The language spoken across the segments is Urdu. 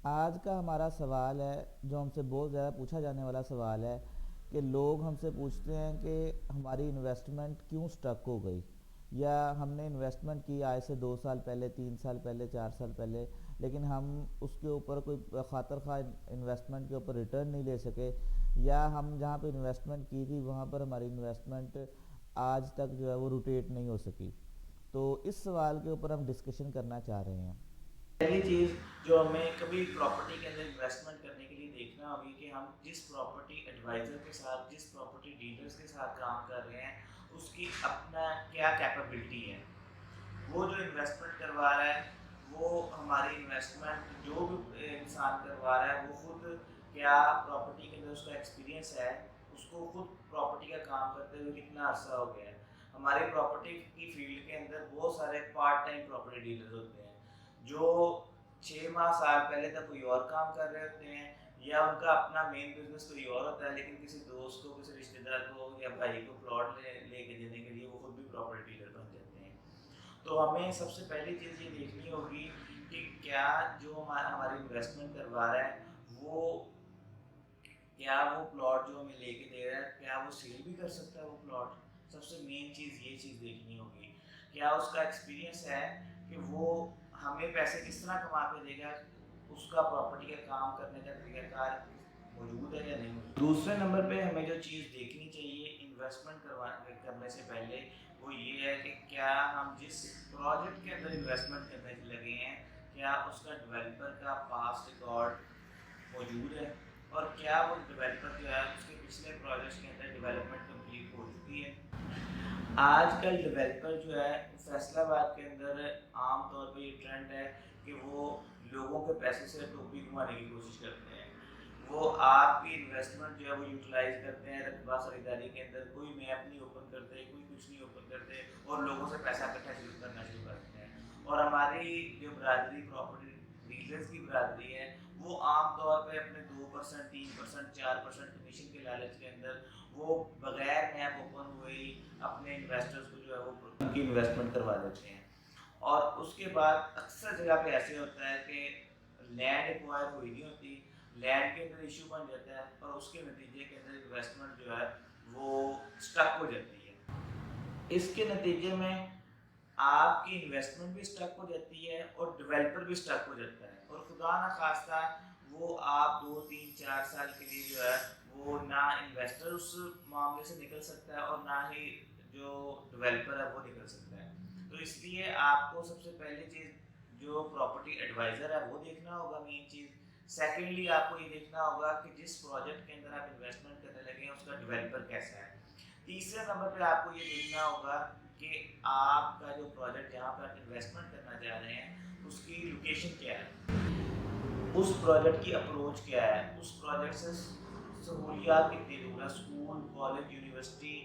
آج کا ہمارا سوال ہے جو ہم سے بہت زیادہ پوچھا جانے والا سوال ہے کہ لوگ ہم سے پوچھتے ہیں کہ ہماری انویسٹمنٹ کیوں سٹک ہو گئی، یا ہم نے انویسٹمنٹ کی آج سے 2 سال پہلے، 3 سال پہلے، 4 سال پہلے، لیکن ہم اس کے اوپر کوئی خاطر خواہ انویسٹمنٹ کے اوپر ریٹرن نہیں لے سکے، یا ہم جہاں پہ انویسٹمنٹ کی تھی وہاں پر ہماری انویسٹمنٹ آج تک جو ہے وہ روٹیٹ نہیں ہو سکی۔ تو اس سوال کے اوپر ہم ڈسکشن کرنا چاہ رہے ہیں۔ پہلی چیز جو ہمیں کبھی پراپرٹی کے اندر انویسٹمنٹ کرنے کے لیے دیکھنا ہوگی کہ ہم جس پراپرٹی ایڈوائزر کے ساتھ، جس پراپرٹی ڈیلرز کے ساتھ کام کر رہے ہیں، اس کی اپنا کیا کیپیبلٹی ہے۔ وہ جو انویسٹمنٹ کروا رہا ہے، وہ ہماری انویسٹمنٹ جو بھی انسان کروا رہا ہے، وہ خود کیا پراپرٹی کے اندر اس کا ایکسپیرینس ہے، اس کو خود پراپرٹی کا کام کرتے ہوئے کتنا عرصہ ہو گیا ہے۔ ہماری پراپرٹی کی فیلڈ کے اندر بہت سارے پارٹ ٹائم پراپرٹی ڈیلرز ہوتے ہیں جو 6 ماہ سال پہلے تک کوئی اور کام کر رہے ہوتے ہیں، یا ان کا اپنا مین بزنس کوئی اور ہوتا ہے، لیکن کسی دوست کو، کسی رشتہ دار کو یا بھائی کو پلاٹ لے کے دینے کے لیے وہ خود بھی پراپرٹی ڈیلر بن جاتے ہیں۔ تو ہمیں سب سے پہلی چیز یہ دیکھنی ہوگی کہ کیا جو ہماری انویسٹمنٹ کروا رہا ہے، وہ کیا وہ پلاٹ جو ہمیں لے کے دے رہا ہے، کیا وہ سیل بھی کر سکتا ہے وہ پلاٹ۔ سب سے مین چیز یہ چیز دیکھنی ہوگی، کیا اس کا ایکسپیرینس ہے کہ وہ ہمیں پیسے کس طرح کما کے دے گا، اس کا پراپرٹی کا کام کرنے کا طریقہ کار موجود ہے یا نہیں موجود۔ دوسرے نمبر پہ ہمیں جو چیز دیکھنی چاہیے انویسٹمنٹ کرنے سے پہلے، وہ یہ ہے کہ کیا ہم جس پروجیکٹ کے اندر انویسٹمنٹ کرنے لگے ہیں، کیا اس کا ڈیولپر کا پاسٹ ریکارڈ موجود ہے، اور کیا وہ ڈیولپر جو ہے اس کے پچھلے پروجیکٹس کے اندر ڈیولپمنٹ کمپلیٹ ہو چکی ہے۔ آج کل ڈیولپر جو ہے فیصل آباد کے اندر عام طور پہ یہ ٹرینڈ ہے کہ وہ لوگوں کے پیسے سے ٹوپی گھمانے کی کوشش کرتے ہیں۔ وہ آپ کی انویسٹمنٹ جو ہے وہ یوٹیلائز کرتے ہیں رقبہ خریداری کے اندر، کوئی میپ نہیں اوپن کرتے، کوئی کچھ نہیں اوپن کرتے، اور لوگوں سے پیسہ اکٹھا کرنا شروع کرتے ہیں۔ اور ہماری جو برادری پراپرٹی ڈیلرز کی برادری ہے، وہ عام طور پہ اپنے 2%، 3%، 4% کمیشن کے لالچ کے اندر وہ بغیر میپ اوپن ہوئے ہی اپنے انویسٹرز کو جو ہے وہ ان کی انویسٹمنٹ کروا دیتے ہیں۔ اور اس کے بعد اکثر جگہ پہ ایسے ہوتا ہے کہ لینڈ ایکوائر ہوئی نہیں ہوتی، لینڈ کے اندر ایشو بن جاتا ہے، اور اس کے نتیجے کے اندر انویسٹمنٹ جو ہے وہ سٹک ہو جاتی ہے۔ اس کے نتیجے میں آپ کی انویسٹمنٹ بھی سٹک ہو جاتی ہے اور ڈیولپر بھی سٹک ہو جاتا ہے، اور خدا نخواستہ وہ آپ 2، 3، 4 سال کے لیے جو ہے وہ نہ انویسٹر اس معاملے سے نکل سکتا ہے، اور نہ ہی جو ڈیولپر ہے وہ نکل سکتا ہے۔ تو اس لیے آپ کو سب سے پہلی چیز جو پراپرٹی ایڈوائزر ہے وہ دیکھنا ہوگا، مین چیز۔ سیکنڈلی آپ کو یہ دیکھنا ہوگا کہ جس پروجیکٹ کے اندر آپ انویسٹمنٹ کرنے لگے ہیں اس کا ڈیولپر کیسا ہے۔ تیسرے نمبر پہ آپ کو یہ دیکھنا ہوگا کہ آپ کا جو پروجیکٹ جہاں پر آپ انویسٹمنٹ کرنا چاہ رہے ہیں اس کی لوکیشن کیا ہے، اس پروجیکٹ کی اپروچ کیا ہے، اس پروجیکٹ سے سہولیات کتنی دور ہے، اسکول، کالج، یونیورسٹی،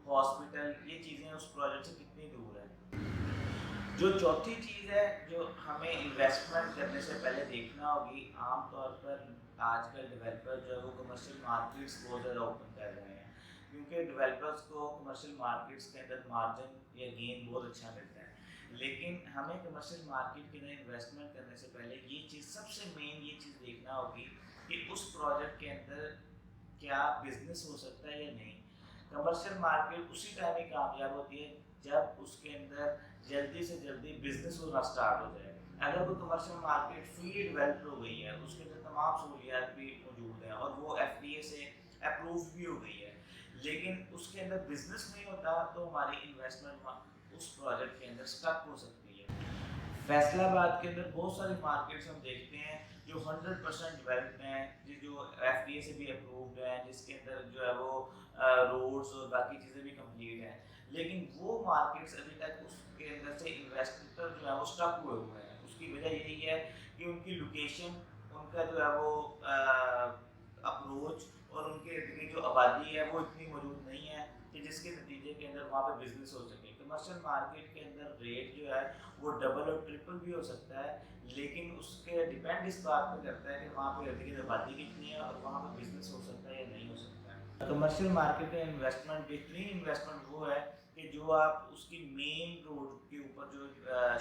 ہاسپٹل، یہ چیزیں اس پروجیکٹ سے کتنی دور ہے۔ جو چوتھی چیز ہے جو ہمیں انویسٹمنٹ کرنے سے پہلے دیکھنا ہوگی، عام طور پر آج کل ڈیولپر جو ہے وہ کمرشل مارکیٹس بہت زیادہ اوپن کر رہے ہیں، کیونکہ ڈیولپرس کو کمرشل مارکیٹس کے اندر مارجن یا گین بہت اچھا ملتا ہے۔ لیکن ہمیں کمرشل مارکیٹ کے اندر انویسٹمنٹ کرنے سے پہلے یہ چیز سب سے مین یہ چیز دیکھنا ہوگی کہ اس پروجیکٹ کے اندر کیا بزنس ہو سکتا ہے یا نہیں۔ کمرشل مارکیٹ اسی ٹائم ہی کامیاب ہوتی ہے جب اس کے اندر جلدی سے جلدی بزنس ہونا سٹارٹ ہو جائے۔ اگر کوئی کمرشل مارکیٹ فلی ڈیولپ ہو گئی ہے، اس کے اندر تمام سہولیات بھی موجود ہیں، اور وہ ایف ڈی اے سے اپروو بھی ہو گئی ہے، لیکن اس کے اندر بزنس نہیں ہوتا، تو ہماری انویسٹمنٹ اس پروجیکٹ کے اندر سٹک ہو سکتی ہے۔ فیصل آباد کے اندر بہت ساری مارکیٹس ہم دیکھتے ہیں جو 100% ڈیولپڈ ہیں، جو ایف ڈی اے سے بھی اپرووڈ ہیں، جس کے اندر جو ہے وہ روڈز اور باقی چیزیں بھی کمپلیٹ ہیں، لیکن وہ مارکیٹس ابھی تک اس کے اندر سے انویسٹر جو ہے وہ سٹک ہوئے ہیں۔ اس کی وجہ یہی ہے کہ ان کی لوکیشن، ان کا جو ہے وہ اپروچ، اور ان کے ارد گرد جو آبادی ہے وہ اتنی موجود نہیں ہے کہ جس کے نتیجے کے اندر وہاں پہ بزنس ہو سکے۔ کمرشل مارکیٹ کے اندر ریٹ جو ہے وہ ڈبل اور ٹرپل بھی ہو سکتا ہے، لیکن اس کے ڈیپینڈ اس بات پہ کرتا ہے کہ وہاں پہ ارد گرد آبادی کتنی ہے اور وہاں پہ بزنس ہو سکتا ہے یا نہیں ہو سکتا ہے۔ کمرشل مارکیٹ میں انویسٹمنٹ، بہترین انویسٹمنٹ وہ ہے کہ جو آپ اس کی مین روڈ کے اوپر جو